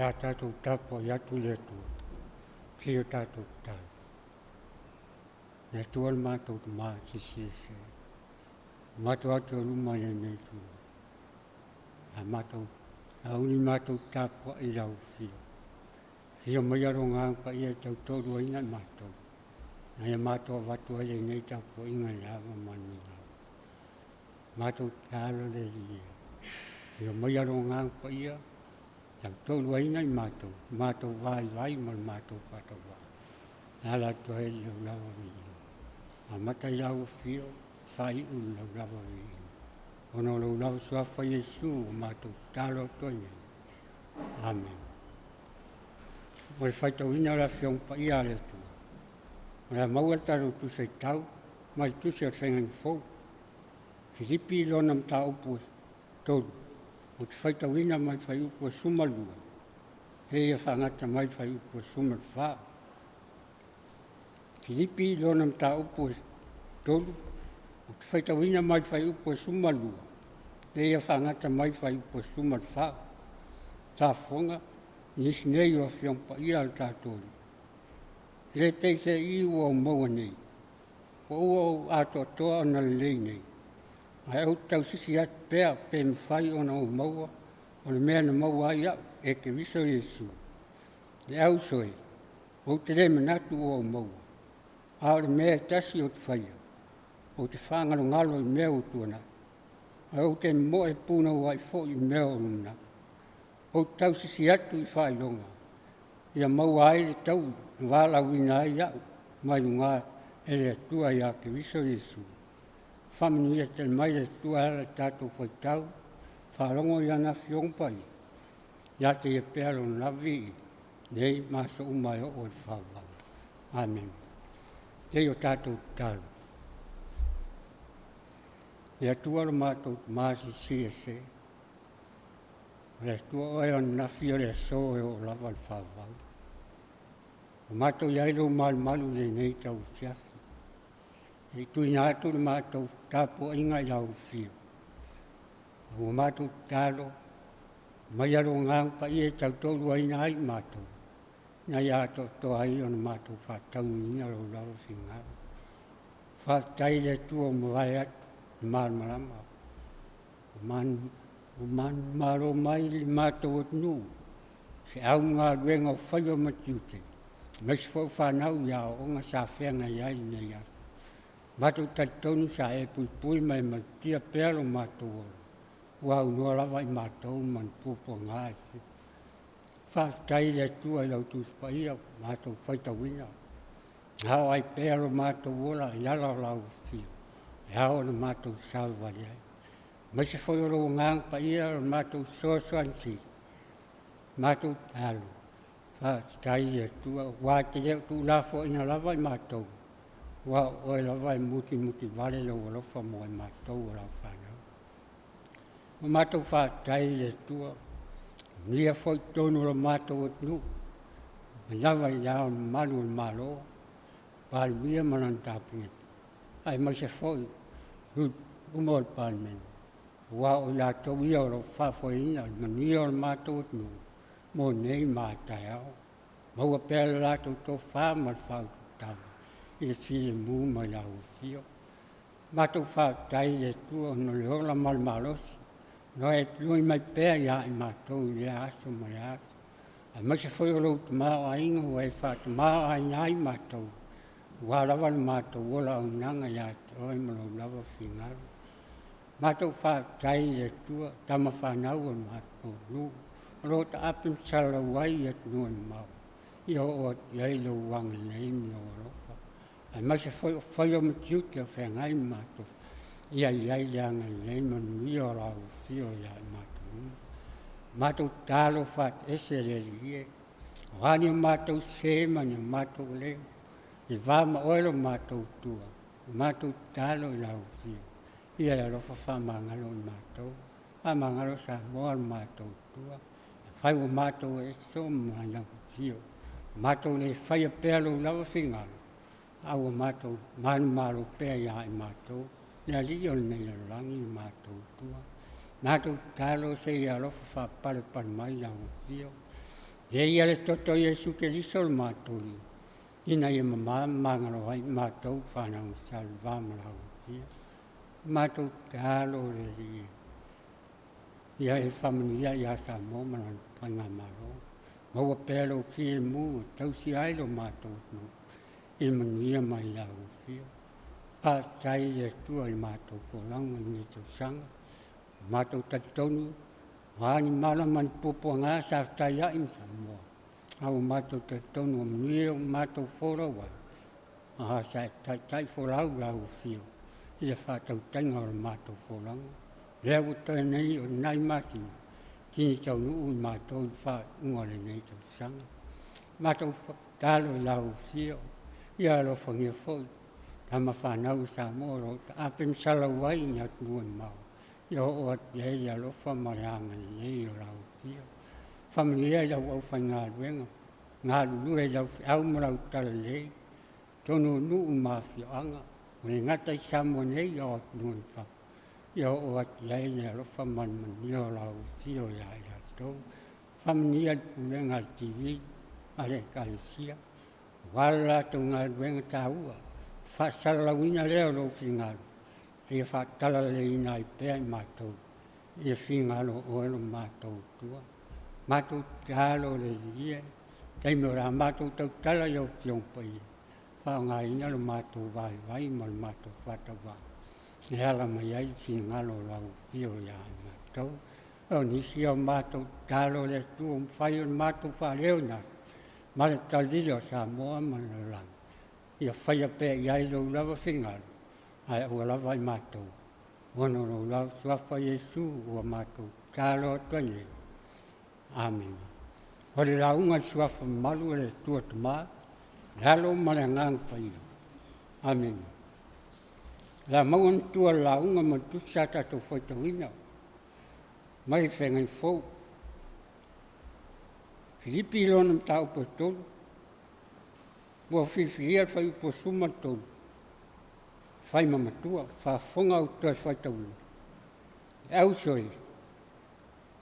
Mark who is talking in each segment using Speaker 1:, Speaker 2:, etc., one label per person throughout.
Speaker 1: Nā tātou tapo i atu le tua. Pio tātou tāu. Nā tua le mātou te maa sisi se. Mātou atu aluma le nei tua. A mātou, a uni mātou tapo i lau fio. Fio mai aro ngāngpa i e tau tōru ina mātou. Nā ia mātou watu ale nei tapo inga le hawa mani ngā. Mātou tālo le lia. Fio mai aro ngāngpa ia. Tau tōru ina i mātou. Mātou vai mal mātou whata wā. Nā la tua e lau lawa vii. A mata i lau fio, whai un lau lawa vii. Ono lau lawa suafa Yesu o mātou tālo toi nei. Amen. Mo le whaitau ina la whiongpa ia le tua. Mo le maua taro tu se tau, mai tu se whengang fau. Filipi lona mta upu tolu. O te whaitau ina mai whai upu sumalua. He ia whangata mai whai upu sumal wha. Filipi lona mta upu tolu. O te whaitau ina mai whai upu sumalua. He ia whangata mai whai upu sumal wha. Tā whonga. Nisi nei o whiongpa ia al tātori. Le peise i ua o maua nei. O ua o ato toa ona lei nei. Ai au tau sisi at pēr pē mwhai ona o maua. O le mea na maua ai au e ke viso Yesu. Le au soe. O te le manatu o maua. A o le mea tasi o te whaia. O te whangalo ngalo i mea o tuana. Ai o te mo e puna o ai fo i mea o luna. O tau sisi atu i whai longa. Ia maua ai le tau, wala wina ai au, mai ngā e le atua i a ke viso Yesu. Whamanu ia te mai le atua ala tātou whai tau, whalongo i ana whiongpai. Ia te ia pēro navi, nei maso umai o i whawau. Amen. Te o tātou tālu. Le atua lo mātou māsi siese. Le tua oe on na fio le so e o lava le whawau. O mātou iailo malu le nei tau fiafi. E tui nātu le mātou tāpo inga i lau fio. O mātou tālo, mai aro ngāngpa i e tau tolu aina ai mātou. Nai ato to ai on mātou whātau ina lau lava whingau. Whātai le tua o mwai atu, marama. O man maro mai li mātou at nu. Se au ngā ruenga o whaio matiute. Mas fo whanau ia o ngā sa whenga iai nei atu. Mātou taitonu sa e pui mai matia pēro mātou ora. Ua unua lawa i mātou man pupo ngāi. Whātai le tua i lau tūspa ia mātou whaitawina. Hao ai pēro mātou ora i ala lau fio. Hao na mātou salvari ai. Mai se foi o ngang pa ia mātou soansi. Mātou tālu. Whātai e tua. Wā te leo tu lafo ina lava i mātou. Wā oe lava i muti vale lau alofa mo i mātou o lau whanau. O mātou whātai e tua. Nia foi tonu o mātou at nu. Lava i lau manu o malo. Pāli mia manan tāpingat. Ai mai se foi. Umol pāli mena. Wa o la to ia o fa foi ina mania o mātou nu mo nei mātai au. Maua pēr la to fa mal fa tau. I le file mu mai la o fio. Mātou fa tai le tua no le ola mal malos. No e lui mai pēr ia i mātou le aso mai aso. A mai se foi o lo mā a inga o e fa mā a inai mātou. Wa lava le mātou ola o nanga ia toi malo lava fingaru. Mātou whātai le tua, tama whanau o mātou lu. Rota apim sala wai at nuan mau. Ia o iai lo wanga nei mi o ropa. Ai mai se whai o matiuti a whengai mātou. Ia iai leanga nei manu i o rau fio iai mātou. Mātou tālo what ese le lie. Wani o mātou semani o mātou leo. I vāma oelo mātou tua. Mātou tālo i rau fio. Ia e rofa whamangalo i mātou. Whamangalo sa moa mātou tua. Whai o mātou e so mana fio. Mātou le whai a pēlo lawa whingalo. Au o mātou manu mālo pēa ia i mātou. Nea li o nei la rangi i mātou tua. Mātou tālo se ia rofa whapare mai lau fio. Le ia le toto Iesu Keriso le mātou. Ina ia mangaro ai mātou whanau sal Vaamailalo ia. Mātou te alo le ria. Ia e whamanuia ia Samoa manan painga maro. Maua pēlo fie mu, tausi ailo mātou no. I manuia mai au fia. Pātai e tua i mātou wholanga ni tau sanga. Mātou tatonu, wāni mala man popo ngā sa tai ai Samoa. Au mātou tatonu o manuia o mātou whorawa. Aha sa tai whorau au fia. Ia whātau tainga o mātou wholanga. Lea utoe nei o nai mātina. Tini tau nuu i mātou wha ungore nei tau sanga. Mātou talo i lau fia. Ia alo whangia fwoi. Tama whanau Samoa ro. Ape msala wai ni atu i mau. Ia o ati hei alo whamareanga nei o lau fia. Whamaria i lau au whai ngā ruenga. Ngā lulu e lau au marau tala lei. Tono nuu mawhia anga. Me ngata i Samoa nei o atu nui whaka. Ia o ati hei ni alo whamanman i o lau fia o ia i atou. Whamania i Pulega al TV. Ale kalisia. Wala tau ngā ruenga tā ua. Whasalawina leo lo whingalo. Ia whatala le ina i pēr mātou. Ia whingalo o elo mātou tua. Mātou tālo le rie. Teimo rā mātou tau tala i o whiongpai. Whao ngā ina lo mātou vai ma lo mātou whatawa. E hala mai ai whingalo lau whio ia mātou. O nisi o mātou tālo le tua. Mwhai o mātou whaleo nā. Mare talilo Samoa mana lang. Ia whaia pē iai lau lava whingalo. Ai ua lava i mātou. Ono lau lau suafa Iesu ua mātou. Tālo atuane. Amen. Hore raunga suafa malu le tua tamā. Lalo mare ngang paia. Amen. La mauan tua launga matusa tato whaitawina. Mai whengai fau. Filipi ilonam tau po tolu. Mua whiwhiria whai upo suma tolu. Whai mamatua, whawhonga o tua whaitawina. Au soi.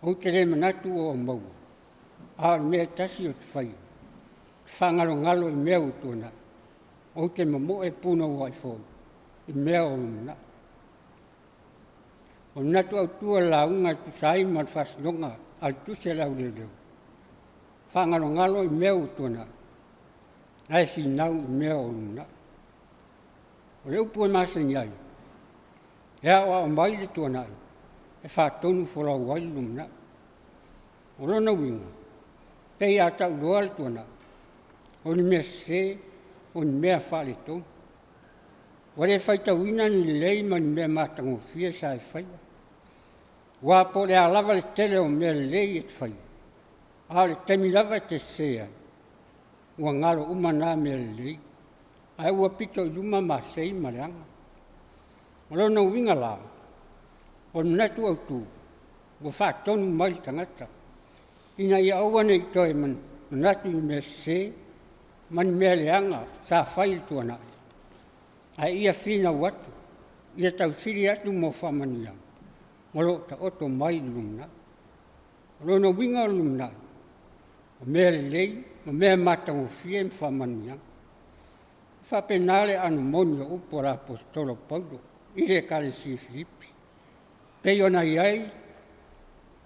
Speaker 1: O te re manatu o maua. A mea tasi o te whai. Whangalo ngalo I mea o tōna. O te mamo e puna o ai fōi. I mea o muna. O natu au tua launga tu sai man whasinonga. Al tu se lau le leo. Whangalo ngalo I mea o tōna. Ai si nau I mea o muna. O leo pua masa niai. Ea o a mai le tōna ai. E whātonu wholau wai lumna. O lona winga. Pei a tau loa le tōna. O ni mea se, o ni mea whale tōna. O le whaitawina ni lei ma ni mea mātango fia sa e whaia. Wā po le a lava le tele o mea lei e te whaia. A le temi lava te sea. Ua ngalo umana mea lei. Ai ua pito I luma ma sei ma leanga. O lona winga la. O natu au tū. Ua whaatonu mai tangata. Ina ia awane I toi man natu I mea se. Man mea leanga sa whai tuana. Ai ia whina watu. Ia tau siri atu mo whamania. Molo ta oto mai lumna. O lona winga lumna. O mea lei. O mea matango fie whamania. Whapenale anu moni o upora apostolo Paulo. Ire kare si Filipi. Pei ona iai.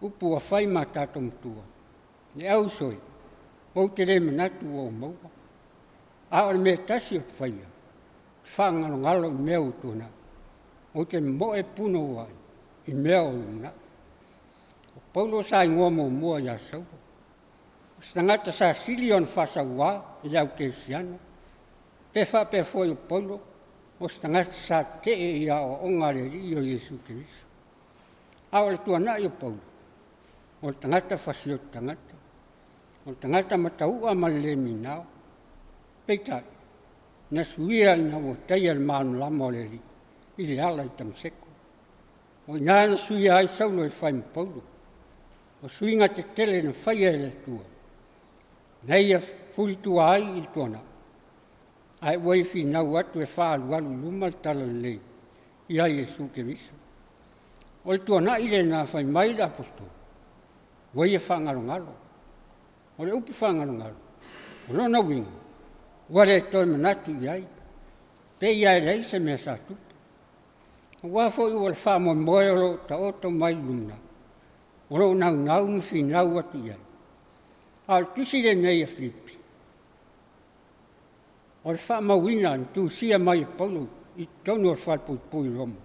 Speaker 1: Upu a whai ma tatom tua. Ne au soi. O te re manatu o maua. A o mea tasi o te whaia. Whangalo ngalo I mea utuna. O te mo e puno wai. I mea o luna. O Paulo sa ingoa mo mua ia sau. O stangata sa silion whasa wā. I au ke siana. Pe wha pe foi o Paulo. O stangata sa te e ia o ongare I o Iesu Keriso. A o le tuana I o Paulo. O tangata whasio tangata. O tangata mataua ma le minao. Peitai. Na suia ina o teia le manu lama o le ri. I le ala I tamseko. O ina na suia ai saulo e whai Paulo. O suinga te tele na whaia e le tua. Nei a furitua ai I tuana. Ai wai whinau atu e whaalu alu luma tala lei. I ai Iesu Keriso. O le tuana I le na whai mai le apostol. Wai e whangalo ngalo. o le upu whangaronga. O lona winga, wale toi manatu iai, pe iai rei se mea sa tupu. Wafo i wale wha mo moelo ta oto mai lumna. O lo nau mu whinau atu iai. Al tusi le nei a Filipi. O le wha mawina ni tu sia mai a Paulo i tonu o le wha pui Roma.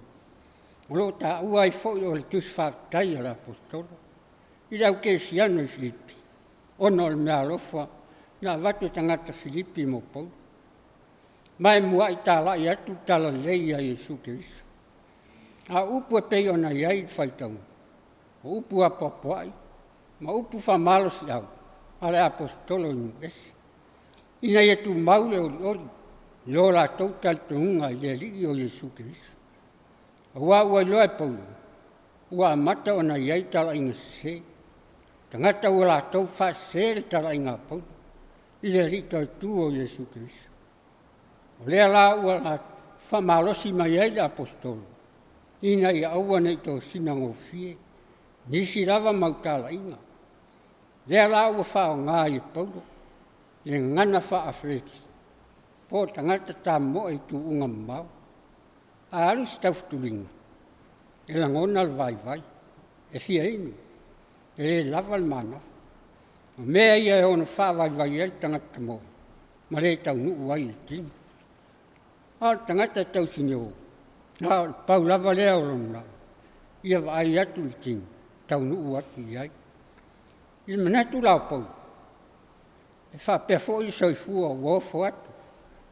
Speaker 1: O lo ta uai fo i o le tusi wha tai ala apostolo. I lau ke siano i Filipi. Ono le mea lofa na watu tangata Filipi mo Paulo. Mai mua i tala i atu tala lei a Yesu Keriso. A upu e pei ona iai whaitau. O upu a papuai, ma upu whamalo si au, ale apostolo inu esi. Ina ia tu maule oli, leo la tau tali tonga i le ligi o Yesu Keriso. Ua ua iloa e Paulo, ua amata ona iai tala inga se, tangata ua la tau wha se tala inga Paulo, i le rito e tu o Yesu Keriso. O lea la ua la whamalosi mai ai le apostolo. Ina ia aua nei tō sinango fie, nisi lava mautala inga. Lea la ua whao ngā i Paulo, le ngana wha afreti, po tangata tā moa i tu unga mau. A alu si taufutulinga, e la ngona al vai, e fia inu, e le lava al mana. O mea ia e ona wha vai el tangata moa, ma le tau nuu wai i tini. Al tangata tau sineo, na pau lava lea o lona, ia wa ai atu i tini, tau nuu atu i ai. I manatu lau pau, e wha pefo i soifua uofo atu,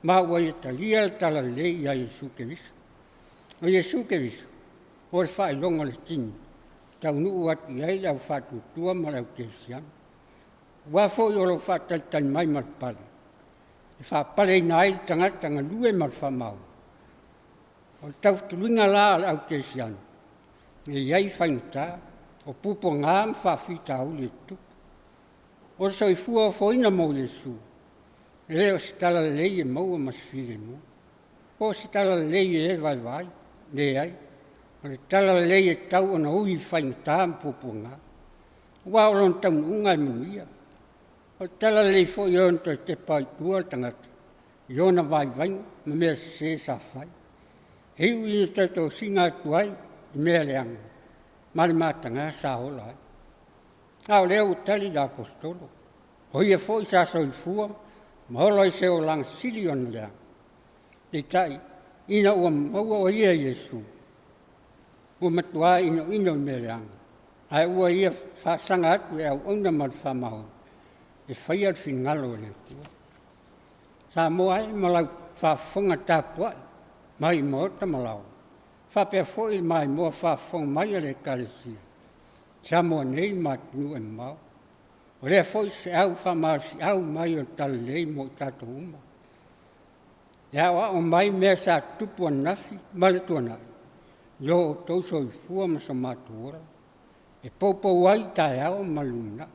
Speaker 1: ma ua i talia le tala lei a Yesu Keriso. O Yesu Keriso, o le wha i longa le tini, tau nuu atu i ai lau Fatu tua ma lau Kerisiano. Uafo i o lau wha talitani mai mal pale, e wha pale ina ai tangata lue mal wha mau. O tau tulinga la au Kerisiano, e iai whaingata, o pupo ngā mwhawhita au le tupu. O soifua o foina mo Yesu, e leo si tala lei e maua masfile mo. O si tala lei e vai, le ai, o le tala lei e tau ona ui whaingata pupo ngā. Ua o lon tau unga e manuia. O tala lei fo i on to te pai tua tangata. Iona vai, ma mea se sa whai. Heu ina tato singa tuai, i mea leanga. Mare matanga sa hola. Au leo tali da apostolo. O ia foi sa soifua, ma holo i se o lang silion lea. Te tai, ina ua maua o ia Yesu. Ua matua ino i mea leanga. Ai ua ia whaasanga atu e au ona mal whamao. E whai al fingalo le tua. Sa moa e malau whaafonga Tapuaiga. Mai mota malau. Whapea foi mai moa whaafonga mai ale karesia. Samoa nei matinu e mau. O lea foi se au whamasi au mai o tala lei mo tato uma. Lea o mai mea sa tupu anafi male tuanai. Yo o tauso i fua ma sa matuora. E popo wai tae au maluna.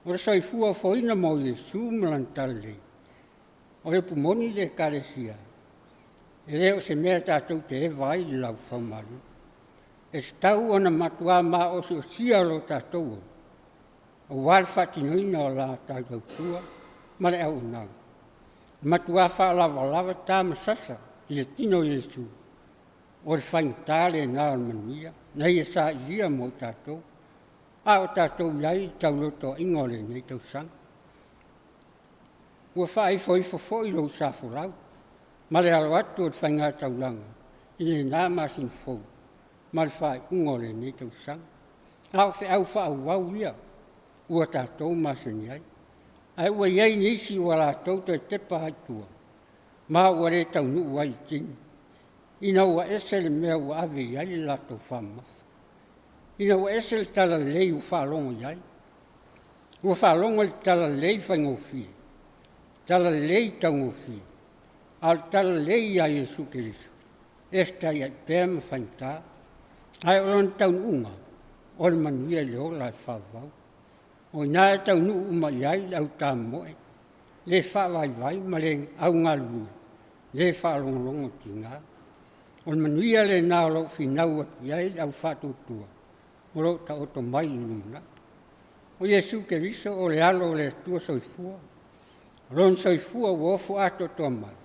Speaker 1: O le soi fua foina mo Yesu malan tala lei. O le pumoni le karesia. E leo se mea tātou te e vai le lau whaumaru. E stau ona matua ma o se o sia lo tātou. O wal whatinoina o la tātou tua, ma le au nau. Matua wha lava tā masasa i le tino Yesu. O le whaingtale nā o manuia, na ia sa ilia mo tātou. A o tātou iai tau loto ingole nei tau sang. Ua whaai foi lo sa fulau. Ma le alo atu o le whainga taulanga, i le nā masin fau, ma le whae ungole nei tau sang. Au wha wau ia, ua tātou masani ai. Ai ua iei nisi ua la tauta e tepa haitua, ma ua re tau nuu ai tini. Ina ua ese le mea ua ave iai le lato whamafa. Ina ua ese le tala lei u whalongo iai. Ua whalongo le tala lei whaingofie, tala lei taungofie. Al tala lei a Yesu Keriso. Esta ia pēr ma whaintā. Ai o lon taun unga, o le manuia le ola e whawau. O ina e taun uma iai au tā moe. Le whawai ma le au ngā lua. Le whalongolongo ti ngā. O le manuia le nā lo whinau atu iai au Fatu tua. O lo ta oto mai luna. O Iesu Keriso o le alo o le tua soifua. Ron soifua o ofo ato toa mai.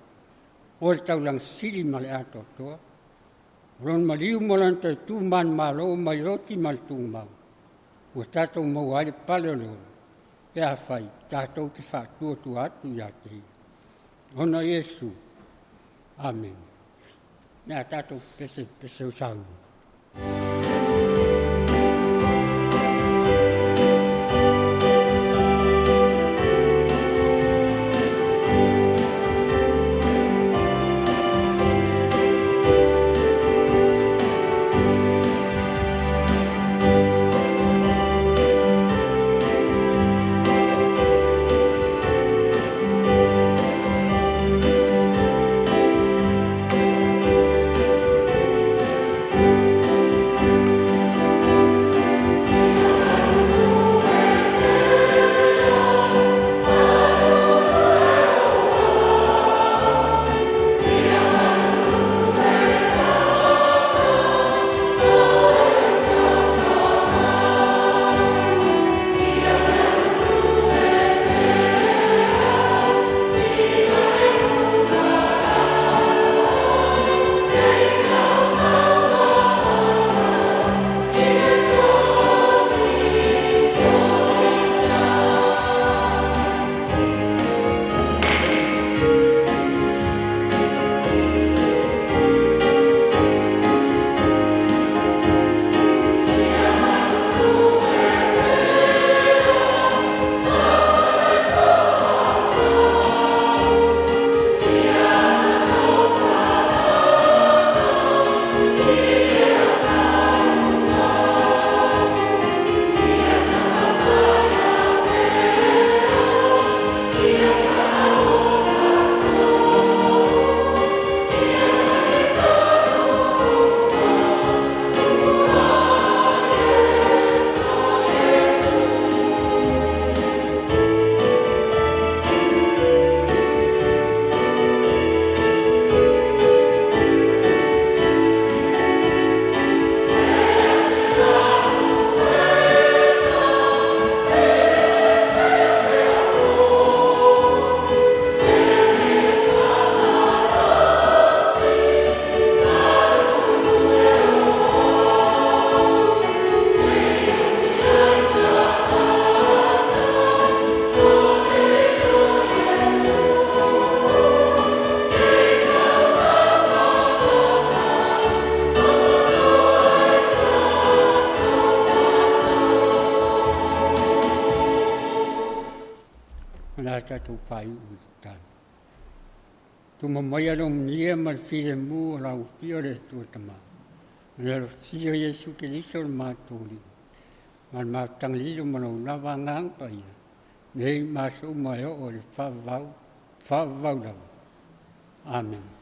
Speaker 1: O le taulang sili ma le ato toa. Ron maliu molan toi tu man malo mai roti mal tu mau. O tatou mau ale pale o le olo. E a fai, tatou te whaatua tu atu i a te. Ona Iesu. Amen. Nā tatou pese o sau. Tatou pai utan. Tu mamaya lo mnia mal file mu la ufio le tu tama. Le sio Yesu Keriso matuli. Mal matanglilo mano navangang pa ia. Nei maso mayo o le fa vau. Amen.